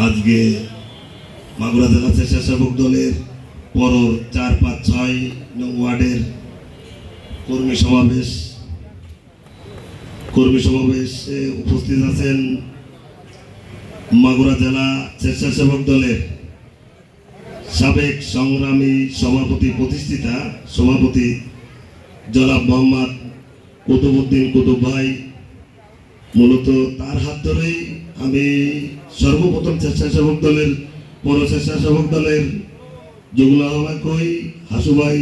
আজকে মাগুরা জেলা স্বেচ্ছাসেবক দলের পরর 4, 5, 6 নং ওয়ার্ডের কর্মী সমাবেশে উপস্থিত আছেন মাগুরা জেলা স্বেচ্ছাসেবক দলের সাবেক সংগ্রামী সভাপতি প্রতিষ্ঠিতা সভাপতি জনাব মোহাম্মদ কুতুবউদ্দিন কুতুব ভাই। মূলত তার হাত ধরেই আমি সর্বপ্রথম স্বেচ্ছাসেবক দলের পৌর স্বেচ্ছাসেবক দলের যুগ্ম আহ্বায়ক হই। হাসু ভাই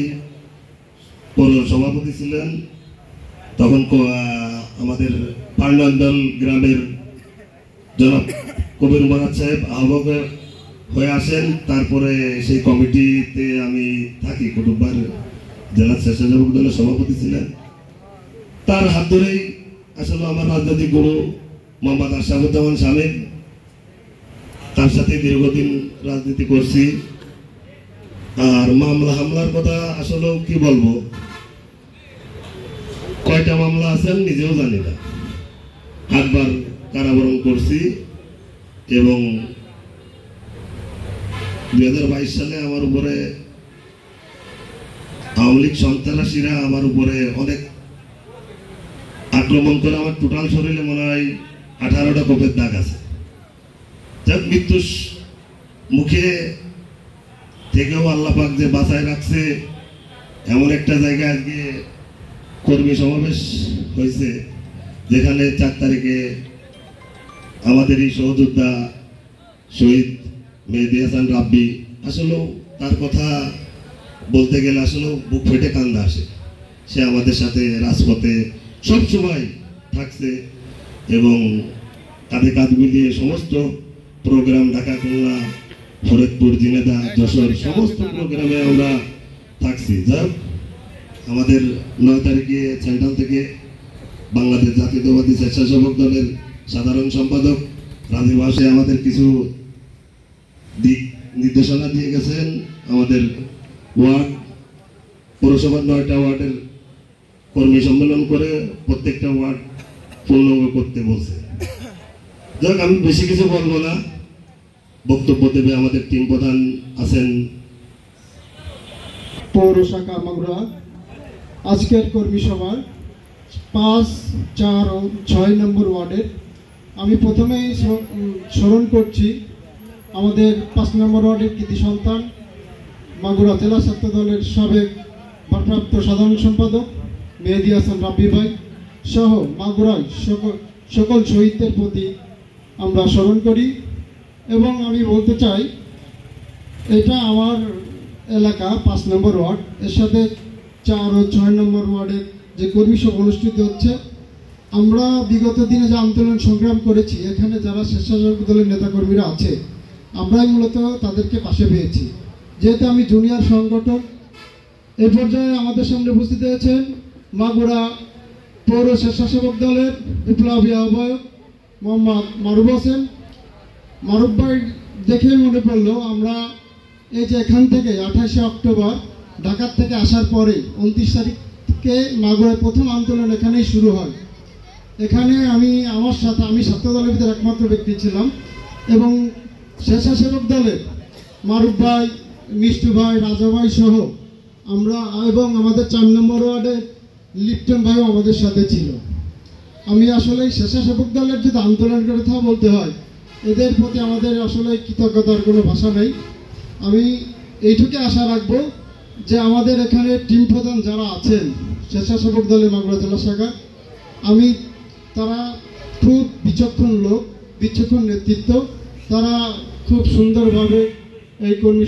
পৌর সভাপতি ছিলেন, তখন আমাদের পার্নান্দল গ্রামের জনাব কবির মহারাজ সাহেব আহ্বায়ক হয়ে আসেন। তারপরে সেই কমিটিতে আমি থাকি, কুতুব ভাই জেলা স্বেচ্ছাসেবক দলের সভাপতি ছিলেন। তার হাত ধরেই আসলে আমার রাজনৈতিক গুরু মোহাম্মদ আশরাফুজ্জামান শামীম, তার সাথে দীর্ঘদিন রাজনীতি করছি। আর মামলা হামলার কথা আসলে কি বলবো, কয়টা মামলা আছে আমি নিজেও জানি না। 8 বার কারাবরণ করছি এবং 2022 সালে আমার উপরে আওয়ামী লীগ সন্ত্রাসীরা আমার উপরে অনেক আক্রমণ করে। আমার টোটাল শরীরে মনে হয় 18টা কোপের দাগ আছে। যাক, মৃত্যুর মুখে থেকেও আল্লাহ পাক যে বাঁচায় রাখছে, এমন একটা জায়গায় আজকে কর্মী সমাবেশ হয়েছে যেখানে 4 তারিখে আমাদের এই সহযোদ্ধা শহীদ মেহেদী হাসান রাব্বি, আসলেও তার কথা বলতে গেলে আসলেও বুক ফেটে কান্না আসে। সে আমাদের সাথে রাজপথে সব সময় থাকছে এবং কাঁধে কাঁধ মিলিয়ে সমস্ত প্রোগ্রাম, ঢাকা, খুলনা, ফরিদপুর, ঝিনাইদহ, যশোর সমস্ত প্রোগ্রামে আমরা থাকছি। যাক, আমাদের 9 তারিখে সেন্ট্রাল থেকে বাংলাদেশ জাতীয়তাবাদী স্বেচ্ছাসেবক দলের সাধারণ সম্পাদক রাজীব হাসে আমাদের কিছু দিক নির্দেশনা দিয়ে গেছেন। আমাদের ওয়ার্ড পৌরসভার 9টা ওয়ার্ডের কর্মী সম্মেলন করে প্রত্যেকটা ওয়ার্ড পূর্ণাঙ্গ করতে বলছে। যাক, আমি বেশি কিছু বলবো না, বক্তব্য দেবে আমাদের টিম প্রধান আছেন। পৌর শাখা মাগুরা আজকের কর্মী সভার 5, 4 ও 6 নম্বর ওয়ার্ডের আমি প্রথমেই স্মরণ করছি আমাদের 5 নম্বর ওয়ার্ডের কৃতি সন্তান মাগুরা জেলা ছাত্র দলের সাবেক ভারপ্রাপ্ত সাধারণ সম্পাদক মেহেদী হাসান রাব্বি ভাই সহ মাগুরায় সকল শহীদদের প্রতি আমরা স্মরণ করি। এবং আমি বলতে চাই, এটা আমার এলাকা 5 নম্বর ওয়ার্ড, এর সাথে 4 ও 6 নম্বর ওয়ার্ডের যে কর্মী সভা অনুষ্ঠিত হচ্ছে। আমরা বিগত দিনে যে আন্দোলন সংগ্রাম করেছি, এখানে যারা স্বেচ্ছাসেবক দলের নেতাকর্মীরা আছে, আমরাই মূলত তাদেরকে পাশে পেয়েছি। যেহেতু আমি জুনিয়র সংগঠক, এই পর্যায়ে আমাদের সামনে উপস্থিত হয়েছেন মাগুরা পৌর স্বেচ্ছাসেবক দলের বিপ্লবী আহ্বায়ক মোহাম্মদ মারুফ হোসেন। মারুফ ভাই দেখে মনে পড়লো, আমরা এই যে এখান থেকে 28শে অক্টোবর ঢাকা থেকে আসার পরে 29 তারিখকে মাগুরায় প্রথম আন্দোলন এখানেই শুরু হয়। এখানে আমি ছাত্র দলের ভিতরে একমাত্র ব্যক্তি ছিলাম এবং স্বেচ্ছাসেবক দলের মারুফ ভাই, মিষ্টু ভাই, রাজা ভাই সহ আমরা, এবং আমাদের 4 নম্বর ওয়ার্ডের লিপ্টন ভাইও আমাদের সাথে ছিল। আমি আসলে স্বেচ্ছাসেবক দলের যদি আন্দোলনের কথা বলতে হয়, এদের প্রতি আমাদের আসলে কৃতজ্ঞতার কোনো ভাষা নেই। আমি এইটুকু আশা রাখবো যে আমাদের এখানে টিম প্রধান যারা আছেন স্বেচ্ছাসেবক দলের মাগুরা জেলা শাখা, তারা খুব বিচক্ষণ লোক, বিচক্ষণ নেতৃত্ব, তারা খুব সুন্দরভাবে এই কর্মী